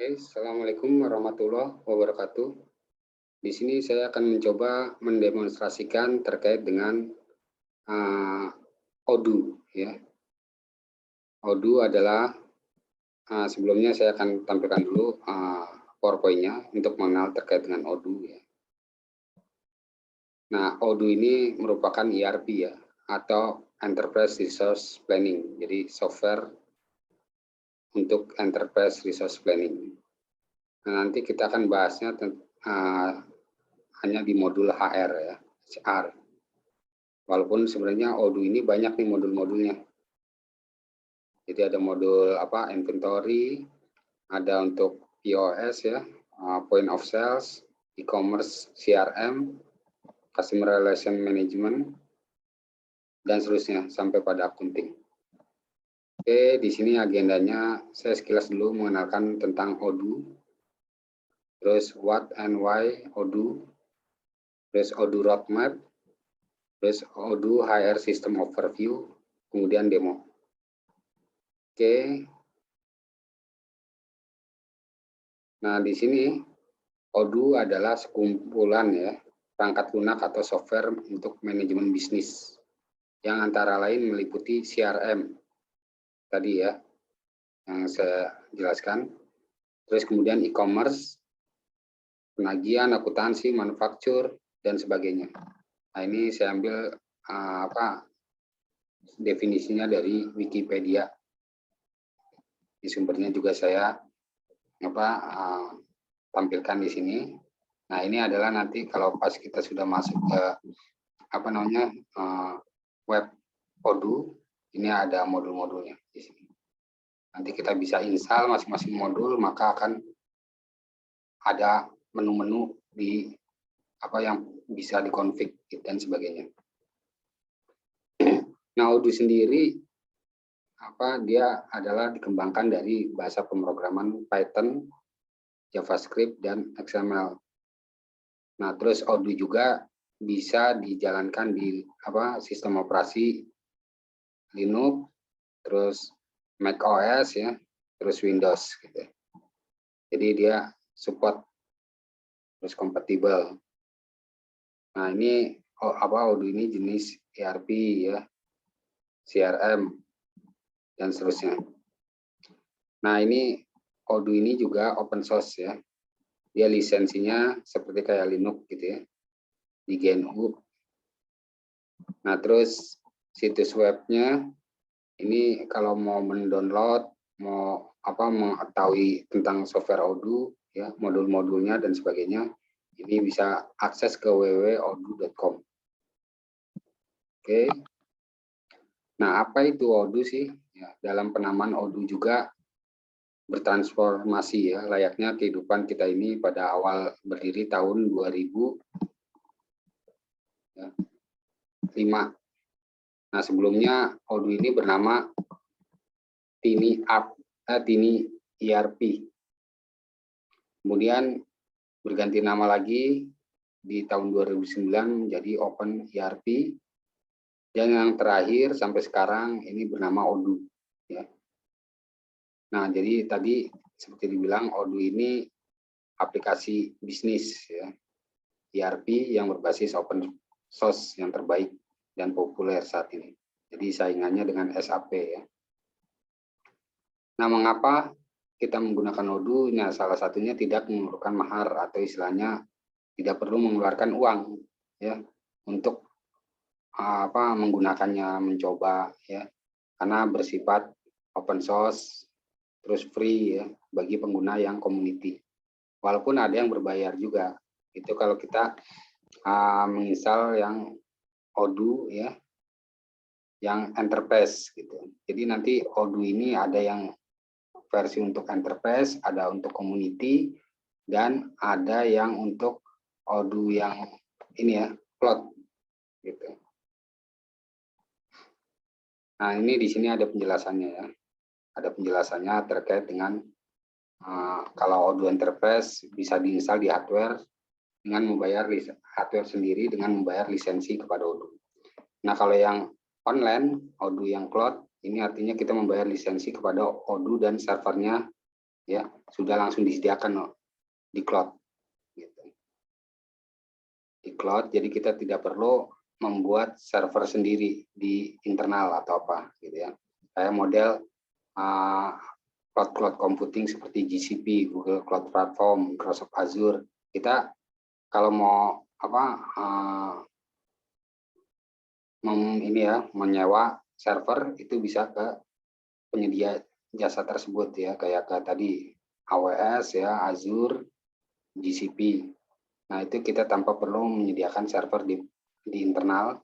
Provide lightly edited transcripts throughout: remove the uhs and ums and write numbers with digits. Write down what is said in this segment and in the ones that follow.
Oke, Assalamualaikum warahmatullahi wabarakatuh. Di sini saya akan mencoba mendemonstrasikan terkait dengan Odoo. Ya. Odoo adalah sebelumnya saya akan tampilkan dulu PowerPoint-nya untuk mengenal terkait dengan Odoo. Ya. Nah, Odoo ini merupakan ERP ya, atau Enterprise Resource Planning. Jadi software untuk Enterprise Resource Planning. Nah, nanti kita akan bahasnya hanya di modul HR ya, HR. Walaupun sebenarnya Odoo ini banyak nih modul-modulnya. Jadi ada modul inventory, ada untuk POS ya, point of sales, e-commerce, CRM, customer relation management, dan seterusnya sampai pada accounting. Oke, di sini agendanya saya sekilas dulu mengenalkan tentang Odoo, terus what and why Odoo, terus Odoo roadmap, terus Odoo HR system overview, kemudian demo. Oke. Nah, di sini Odoo adalah sekumpulan ya perangkat lunak atau software untuk manajemen bisnis yang antara lain meliputi CRM tadi ya yang saya jelaskan, terus kemudian e-commerce, penagihan, akuntansi, manufaktur dan sebagainya. Nah, ini saya ambil definisinya dari Wikipedia. Di sumbernya juga saya tampilkan di sini. Nah, ini adalah nanti kalau pas kita sudah masuk ke web Odoo, ini ada modul-modulnya di sini. Nanti kita bisa install masing-masing modul, maka akan ada menu-menu di yang bisa dikonfig dan sebagainya. Nah, Odoo sendiri dia adalah dikembangkan dari bahasa pemrograman Python, JavaScript, dan XML. Nah, terus Odoo juga bisa dijalankan di sistem operasi Linux, terus Mac OS ya, terus Windows gitu. Jadi dia support terus kompatibel. Nah, ini Odoo ini jenis ERP ya, CRM dan seterusnya. Nah, ini Odoo ini juga open source ya. Dia lisensinya seperti kayak Linux gitu ya, di GNU. Nah, terus situs webnya ini kalau mau mendownload, mau mengetahui tentang software Odoo ya, modul-modulnya dan sebagainya, ini bisa akses ke www.odoo.com. Oke. Nah, apa itu Odoo sih? Ya, dalam penamaan Odoo juga bertransformasi ya, layaknya kehidupan kita ini pada awal berdiri tahun 2005. Nah, sebelumnya Odoo ini bernama Tiny ERP. Kemudian berganti nama lagi di tahun 2009 menjadi Open ERP. Dan yang terakhir sampai sekarang ini bernama Odoo. Ya. Nah, jadi tadi seperti dibilang Odoo ini aplikasi bisnis ya, ERP yang berbasis open source yang terbaik dan populer saat ini. Jadi saingannya dengan SAP ya. Nah, mengapa kita menggunakan Odoo? Nah, salah satunya tidak memerlukan mahar atau istilahnya tidak perlu mengeluarkan uang ya untuk menggunakannya, mencoba ya, karena bersifat open source terus free ya bagi pengguna yang community. Walaupun ada yang berbayar juga. Itu kalau kita menginstal yang Odoo ya, yang enterprise gitu. Jadi nanti Odoo ini ada yang versi untuk enterprise, ada untuk community, dan ada yang untuk Odoo yang ini ya, cloud gitu. Nah, ini di sini ada penjelasannya ya. Ada penjelasannya terkait dengan kalau Odoo Enterprise bisa diinstal di hardware dengan membayar hardware sendiri dengan membayar lisensi kepada Odoo. Nah, kalau yang online, Odoo yang cloud, ini artinya kita membayar lisensi kepada Odoo dan servernya ya, sudah langsung disediakan di cloud. Gitu. Di cloud, jadi kita tidak perlu membuat server sendiri di internal atau apa, gitu ya. Kayak model cloud computing seperti GCP, Google Cloud Platform, Microsoft Azure. Kita kalau mau menyewa server itu bisa ke penyedia jasa tersebut ya, kayak ke tadi AWS ya, Azure, GCP. Nah, itu kita tanpa perlu menyediakan server di internal,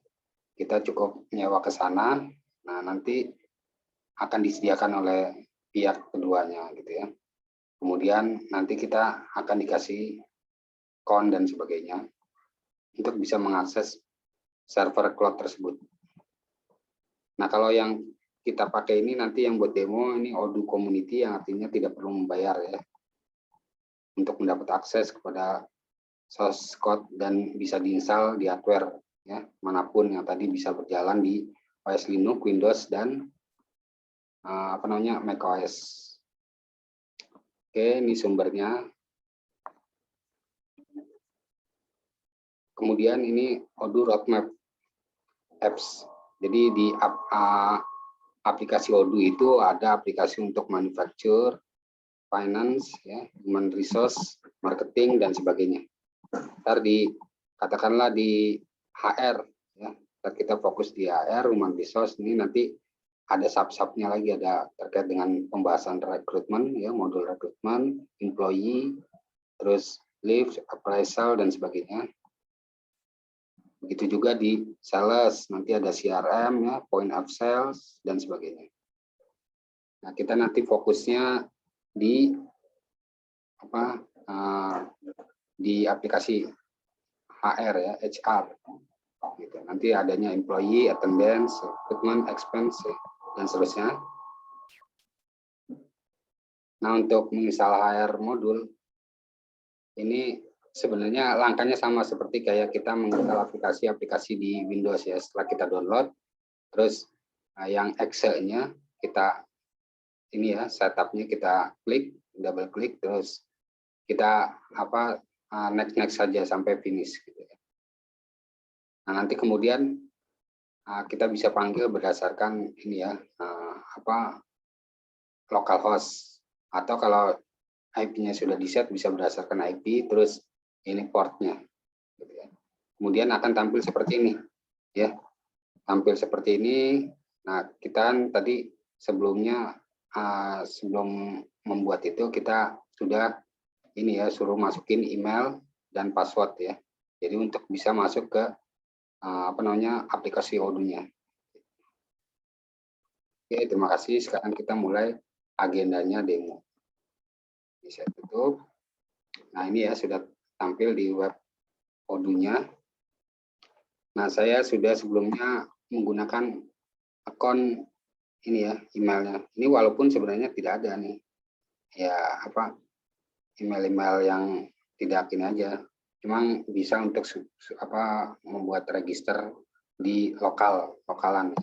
kita cukup nyewa ke sana. Nah, nanti akan disediakan oleh pihak keduanya gitu ya. Kemudian nanti kita akan dikasih account dan sebagainya untuk bisa mengakses server cloud tersebut. Nah, kalau yang kita pakai ini nanti yang buat demo ini Odoo Community, yang artinya tidak perlu membayar ya untuk mendapat akses kepada source code dan bisa diinstal di hardware ya manapun yang tadi bisa berjalan di OS Linux, Windows dan macOS. Oke, ini sumbernya. Kemudian ini Odoo Roadmap Apps. Jadi di aplikasi Odoo itu ada aplikasi untuk manufacture, finance, ya, human resource, marketing dan sebagainya. Ntar katakanlah di HR, ya, kita fokus di HR, human resource, ini nanti ada sub-subnya lagi, ada terkait dengan pembahasan rekrutmen, ya, modul rekrutmen, employee, terus leave, appraisal dan sebagainya. Begitu juga di sales, nanti ada CRM, ya, point of sales dan sebagainya. Nah, kita nanti fokusnya di di aplikasi HR ya, HR. Gitu. Nanti adanya employee, attendance, recruitment, expense, dan seterusnya. Nah, untuk menginstal HR modul, ini sebenarnya langkahnya sama seperti kayak kita menginstal aplikasi-aplikasi di Windows ya. Setelah kita download, terus yang exe-nya kita ini ya, setupnya kita klik, double klik, terus kita next saja sampai finish gitu ya. Nah, nanti kemudian kita bisa panggil berdasarkan ini ya, localhost, atau kalau IP-nya sudah di-set bisa berdasarkan IP, terus ini portnya gitu ya. Kemudian akan tampil seperti ini ya, tampil seperti ini. Nah, kita kan tadi sebelumnya sebelum membuat itu kita sudah ini ya, suruh masukin email dan password ya. Jadi untuk bisa masuk ke aplikasi Odoo-nya. Oke, terima kasih. Sekarang kita mulai agendanya demo. Ini saya tutup. Nah, ini ya sudah tampil di web Odoo-nya. Nah, saya sudah sebelumnya menggunakan akun ini ya, emailnya. Ini walaupun sebenarnya tidak ada nih. Ya, email-email yang tidak ini aja. Cuma bisa untuk membuat register di lokalan.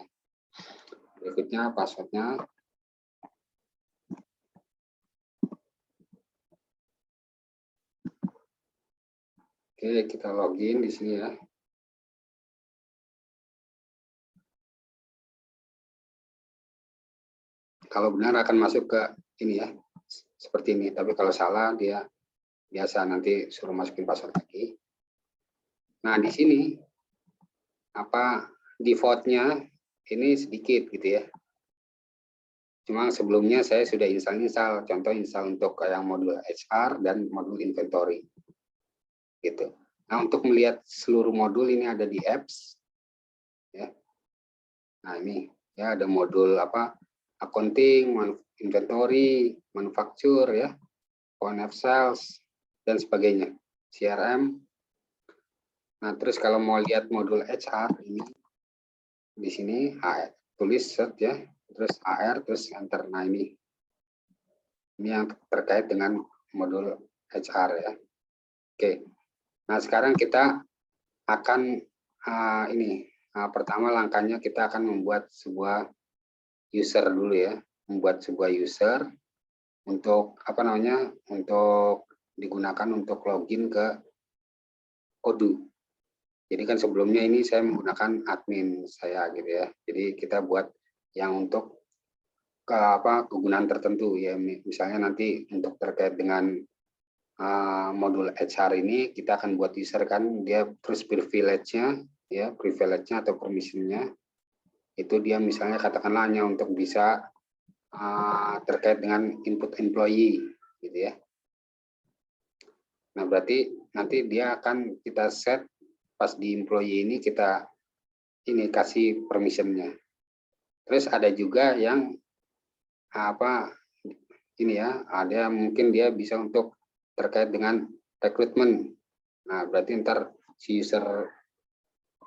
Berikutnya passwordnya. Oke, kita login di sini ya. Kalau benar akan masuk ke ini ya, seperti ini. Tapi kalau salah dia biasa nanti suruh masukin password lagi. Nah, di sini defaultnya ini sedikit gitu ya. Cuma sebelumnya saya sudah install, contoh install untuk yang modul HR dan modul inventory. Gitu. Nah, untuk melihat seluruh modul ini ada di apps ya. Nah, ini ya ada modul accounting, inventory, manufacture ya, point of sales dan sebagainya, CRM. Nah, terus kalau mau lihat modul HR ini di sini tulis search ya, terus HR, terus enter. Nah, ini yang terkait dengan modul HR ya. Oke. Nah, sekarang kita akan pertama langkahnya kita akan membuat sebuah user dulu ya, membuat sebuah user. untuk apa namanya, untuk digunakan untuk login ke Odoo. Jadi kan sebelumnya ini saya menggunakan admin saya gitu ya. Jadi kita buat yang untuk kegunaan tertentu ya, misalnya nanti untuk terkait dengan modul HR ini kita akan buat user kan, dia terus privilege-nya ya, privilege-nya atau permission-nya itu dia misalnya katakanlah hanya untuk bisa terkait dengan input employee gitu ya. Nah, berarti nanti dia akan kita set pas di employee ini kita ini kasih permission-nya. Terus ada juga yang ini ya, ada mungkin dia bisa untuk terkait dengan rekrutmen. Nah, berarti ntar si user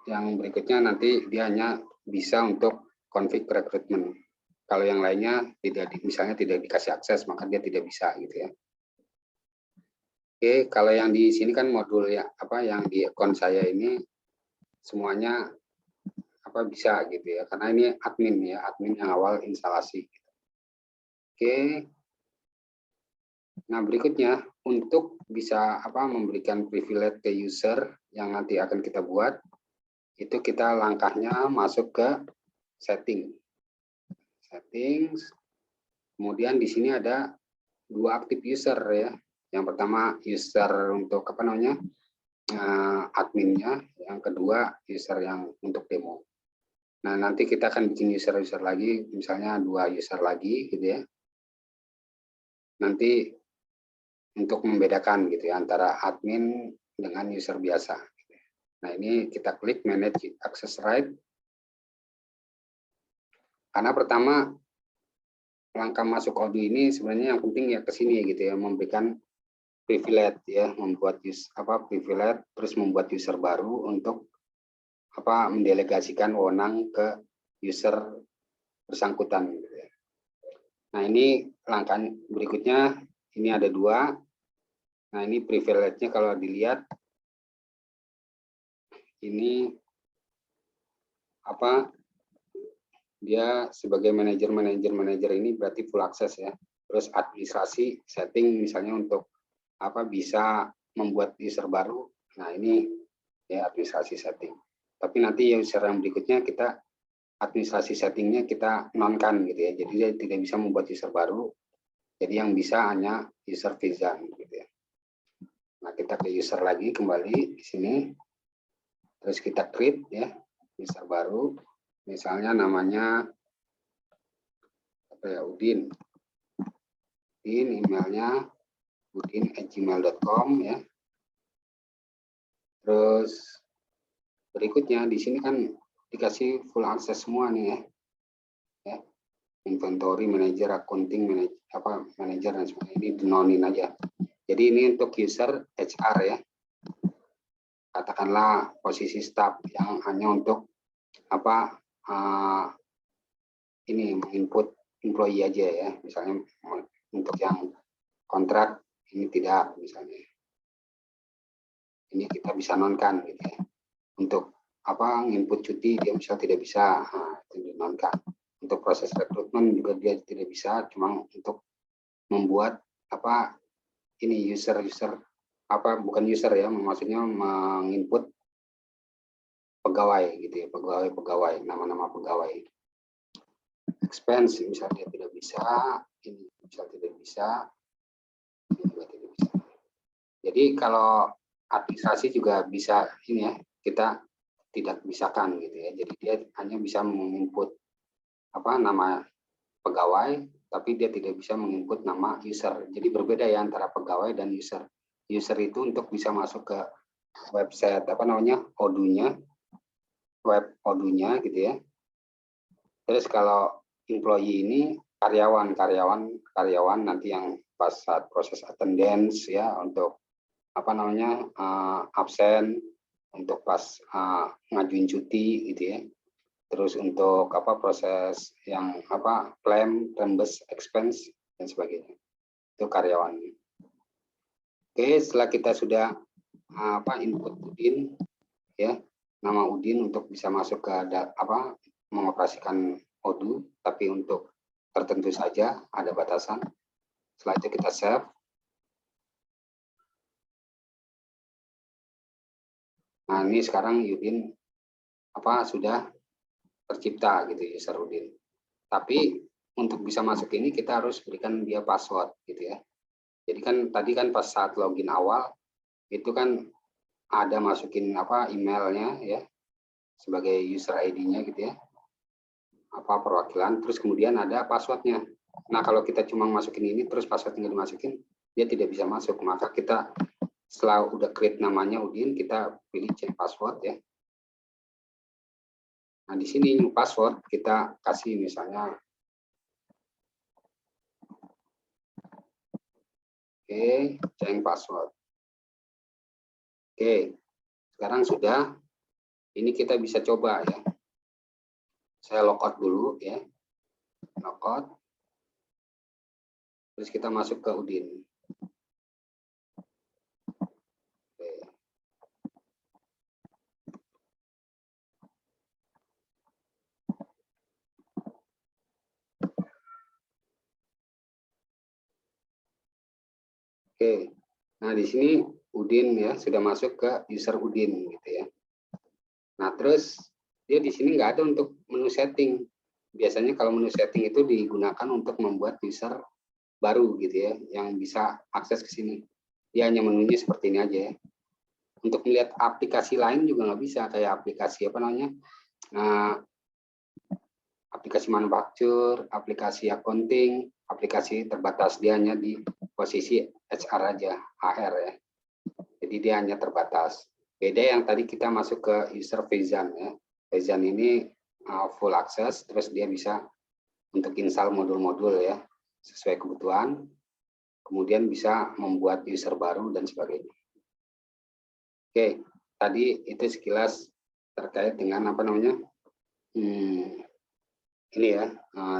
yang berikutnya nanti dia hanya bisa untuk config rekrutmen. Kalau yang lainnya misalnya tidak dikasih akses, maka dia tidak bisa gitu ya. Oke, kalau yang di sini kan modul ya yang di akun saya ini semuanya bisa gitu ya, karena ini admin ya, admin yang awal instalasi. Oke. Nah, berikutnya untuk bisa memberikan privilege ke user yang nanti akan kita buat, itu kita langkahnya masuk ke setting. Settings. Kemudian di sini ada 2 aktif user ya. Yang pertama user untuk adminnya, yang kedua user yang untuk demo. Nah, nanti kita akan bikin user lagi, misalnya 2 user lagi gitu ya. Nanti untuk membedakan gitu ya antara admin dengan user biasa. Nah, ini kita klik manage access right. Karena pertama langkah masuk Odoo ini sebenarnya yang penting ya ke sini gitu ya, memberikan privilege ya, membuat privilege, terus membuat user baru untuk mendelegasikan wewenang ke user bersangkutan gitu ya. Nah, ini langkah berikutnya, ini ada 2. Nah, ini privilege-nya kalau dilihat ini dia sebagai manajer ini berarti full akses ya. Terus administrasi setting misalnya untuk bisa membuat user baru. Nah, ini ya administrasi setting. Tapi nanti user yang berikutnya kita administrasi settingnya kita nonkan gitu ya. Jadi dia tidak bisa membuat user baru. Jadi yang bisa hanya user Vizan gitu ya. Nah, kita ke user lagi kembali di sini. Terus kita create ya user baru. Misalnya namanya Udin. Emailnya udin@gmail.com ya. Terus berikutnya di sini kan dikasih full akses semua nih ya. Inventory manager, accounting manager dan sebagainya, ini dinonin aja. Jadi ini untuk user HR ya. Katakanlah posisi staff yang hanya untuk ini input employee aja ya. Misalnya untuk yang kontrak ini tidak misalnya. Ini kita bisa nonkan gitu ya. Untuk input cuti dia misal tidak bisa, itu dinonkan. Untuk proses rekrutmen juga dia tidak bisa, cuma untuk membuat ini user bukan user ya, maksudnya menginput pegawai gitu ya, pegawai nama-nama pegawai. Expense misalnya dia tidak bisa, ini misal tidak bisa, ini juga tidak bisa. Jadi kalau administrasi juga bisa ini ya, kita tidak bisakan gitu ya. Jadi dia hanya bisa menginput nama pegawai, tapi dia tidak bisa menginput nama user. Jadi berbeda ya antara pegawai dan user. User itu untuk bisa masuk ke website Odoo-nya, web Odoo-nya gitu ya. Terus kalau employee ini karyawan nanti yang pas saat proses attendance ya, untuk absen, untuk pas ngajuin cuti gitu ya. Terus untuk proses yang claim, reimburse, expense dan sebagainya. Itu karyawan. Oke, setelah kita sudah input Udin ya, nama Udin untuk bisa masuk ke mengoperasikan Odoo, tapi untuk tertentu saja ada batasan. Setelah itu kita save. Nah, ini sekarang Udin sudah tercipta gitu user Udin. Tapi untuk bisa masuk ini kita harus berikan dia password gitu ya. Jadi kan tadi kan pas saat login awal itu kan ada masukin emailnya ya sebagai user ID-nya gitu ya. Perwakilan, terus kemudian ada passwordnya. Nah, kalau kita cuma masukin ini terus passwordnya dimasukin, dia tidak bisa masuk. Maka kita setelah udah create namanya Udin, kita pilih change password ya. Nah, di sini new password kita kasih misalnya change password. Sekarang sudah, ini kita bisa coba ya. Saya logout dulu ya. Logout. Terus kita masuk ke Udin. Nah di sini Udin ya sudah masuk ke user Udin gitu ya. Nah terus dia di sini nggak ada untuk menu setting. Biasanya kalau menu setting itu digunakan untuk membuat user baru gitu ya, yang bisa akses ke sini. Dia hanya menunya seperti ini aja ya. Untuk melihat aplikasi lain juga nggak bisa, kayak aplikasi aplikasi manufaktur, aplikasi accounting, aplikasi terbatas. Dia hanya di posisi HR aja, HR ya. Jadi dia hanya terbatas. Beda yang tadi kita masuk ke user Faizan ya. Faizan ini full access, terus dia bisa untuk install modul-modul ya sesuai kebutuhan. Kemudian bisa membuat user baru dan sebagainya. Tadi itu sekilas terkait dengan ini ya,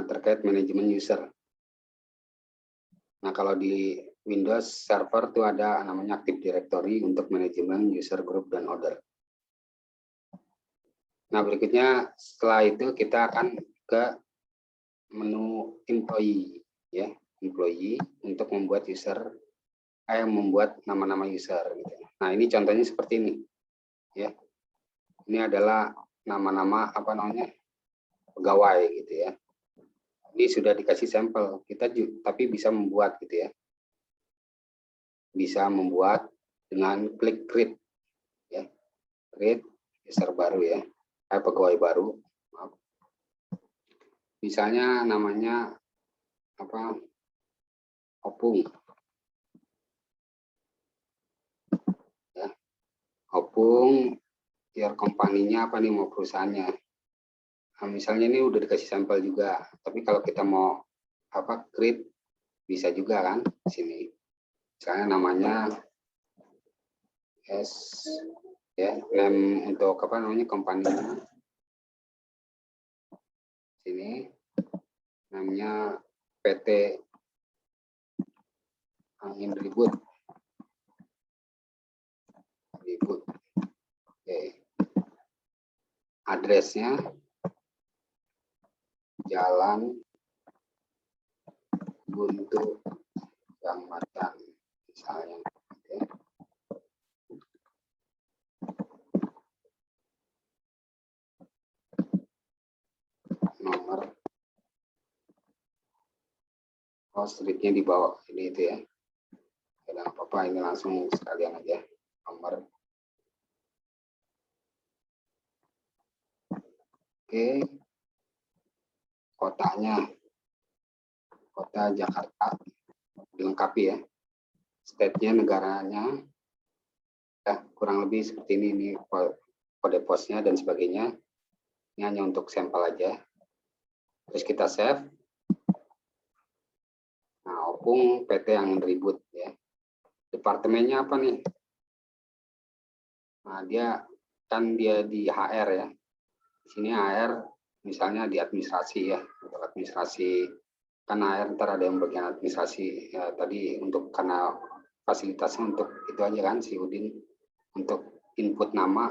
terkait manajemen user. Nah, kalau di Windows Server itu ada namanya Active Directory untuk manajemen user group dan order. Nah, berikutnya setelah itu kita akan ke menu employee ya, employee untuk membuat membuat nama-nama user gitu. Nah, ini contohnya seperti ini. Ya. Ini adalah nama-nama pegawai gitu ya. Ini sudah dikasih sampel, kita tapi bisa membuat gitu ya. Bisa membuat dengan klik create ya. Create user baru ya. Pegawai baru. Maaf. Misalnya namanya Opung. Ya. Opung, biar kompaninya mau perusahaannya. Nah, misalnya ini udah dikasih sampel juga, tapi kalau kita mau create bisa juga kan di sini. Misalnya namanya ya, untuk kompaninya. Sini namanya PT Angin Ribut. Adresnya Jalan Buntu Kecamatan misalnya. Nomor streetnya di bawah ini itu ya. Tidak apa-apa, ini langsung sekalian aja nomor. Kotanya Kota Jakarta dilengkapi ya. State-nya, negaranya ya, kurang lebih seperti ini kode posnya dan sebagainya. Ini hanya untuk sampel aja. Terus kita save. Nah, Opung PT Angin Ribut ya. Departemennya apa nih? Nah, dia di HR ya. Di sini HR misalnya di administrasi ya. Untuk administrasi kan HR ntar ada yang bagian administrasi ya, tadi untuk karena fasilitasnya untuk itu aja kan si Udin untuk input nama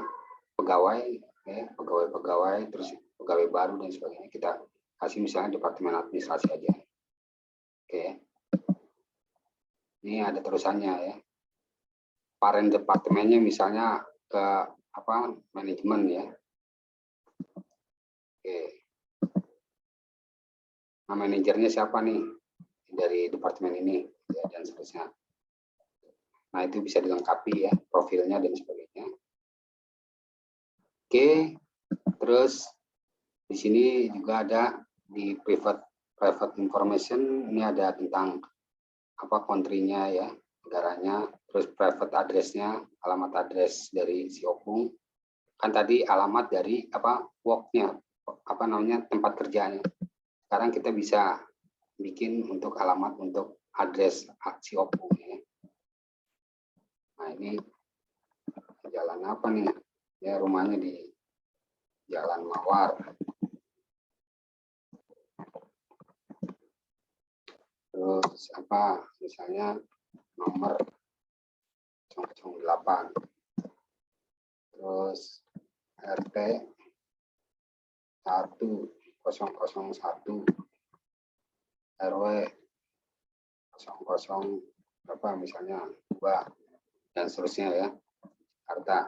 pegawai ya, pegawai terus pegawai baru dan sebagainya kita kasih misalnya departemen administrasi aja. Ini ada terusannya ya. Parent departemennya misalnya ke apa manajemen ya. Oke. Nah, manajernya siapa nih dari departemen ini ya, dan seterusnya. Nah, itu bisa dilengkapi ya profilnya dan sebagainya. Oke. Terus di sini juga ada di private information, ini ada tentang apa country-nya ya, negaranya, terus private address-nya, alamat address dari si Opung. Kan tadi alamat dari apa work-nya, apa namanya tempat kerjanya. Sekarang kita bisa bikin untuk alamat untuk address si Opung ya. Nah, ini jalan apa nih? Ya, rumahnya di Jalan Mawar. Terus apa misalnya nomor 008, terus RT 1001, RW 00 berapa misalnya 2 dan seterusnya ya, Jakarta.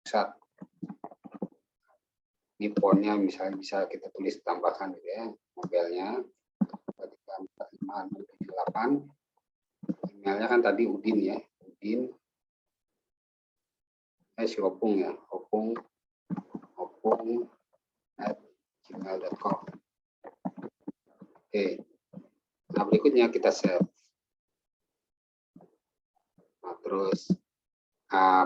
Pusat. Ini ponnya misalnya bisa kita tulis tambahkan gitu ya, mobilnya 34578. Emailnya kan tadi Udin ya, Udin si Opung ya, Opung @gmail.com. Oke. Nah, berikutnya kita save. Nah, terus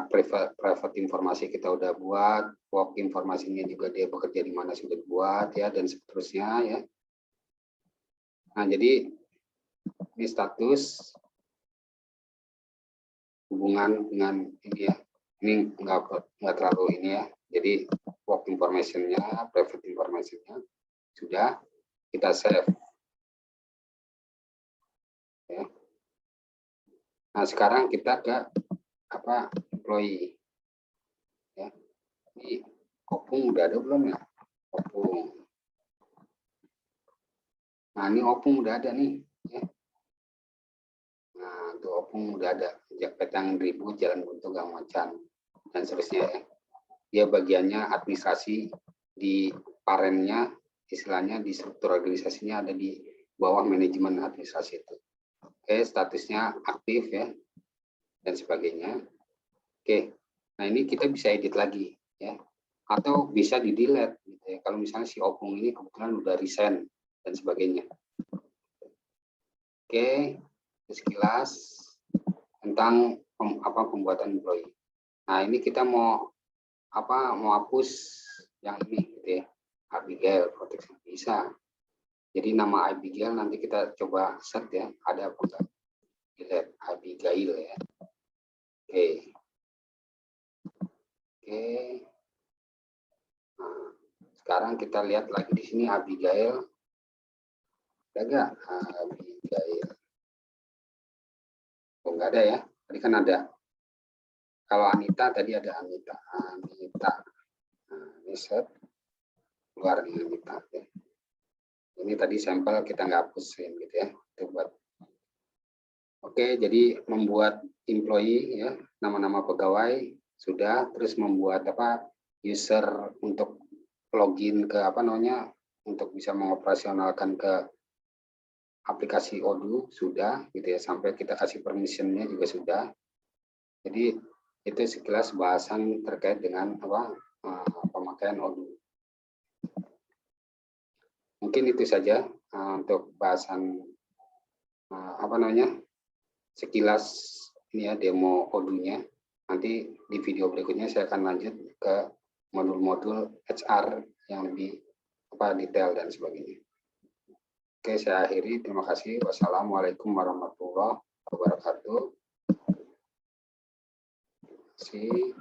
private informasi kita udah buat, work informasinya juga dia bekerja di mana sudah buat ya, dan seterusnya ya. Nah, jadi ini status hubungan dengan ini ya. Ini nggak terlalu ini ya. Jadi work information-nya, private information-nya sudah kita save. Ya. Nah, sekarang kita ke apa employee. Ya. Ini Opung udah ada belum ya? Opung. Nah, ini Opung udah ada nih. Ya. Nah, itu Opung udah ada. Petang Ribu, Jalan Buntu, Gang Macan, dan seterusnya ya. Dia bagiannya administrasi di parennya, istilahnya di struktur organisasinya ada di bawah manajemen administrasi itu. Oke, statusnya aktif ya, dan sebagainya. Oke, nah ini kita bisa edit lagi ya, atau bisa di delete gitu ya. Kalau misalnya si Opung ini kebetulan udah resign dan sebagainya. Oke, sekilas tentang pembuatan employee. Nah, ini kita mau hapus yang ini gitu ya, Abigail protection bisa. Jadi nama Abigail nanti kita coba set ya, ada apa enggak? Delete Abigail ya. Oke. Nah, sekarang kita lihat lagi di sini Abigail. Ada nggak Abigail? Oh, nggak ada ya. Tadi kan ada. Kalau Anita tadi ada Anita. Nah, ini set keluar di Anita. Ya. Ini tadi sampel kita nggak hapusin gitu ya. Itu buat. Oke, jadi membuat employee ya, nama-nama pegawai sudah, terus membuat user untuk login ke untuk bisa mengoperasionalkan ke aplikasi Odoo sudah gitu ya, sampai kita kasih permission-nya juga sudah. Jadi itu sekilas bahasan terkait dengan pemakaian Odoo. Mungkin itu saja untuk bahasan sekilas ini ya demo Odoo-nya. Nanti di video berikutnya saya akan lanjut ke modul-modul HR yang lebih detail dan sebagainya. Oke, saya akhiri. Terima kasih. Wassalamualaikum warahmatullahi wabarakatuh. Terima kasih.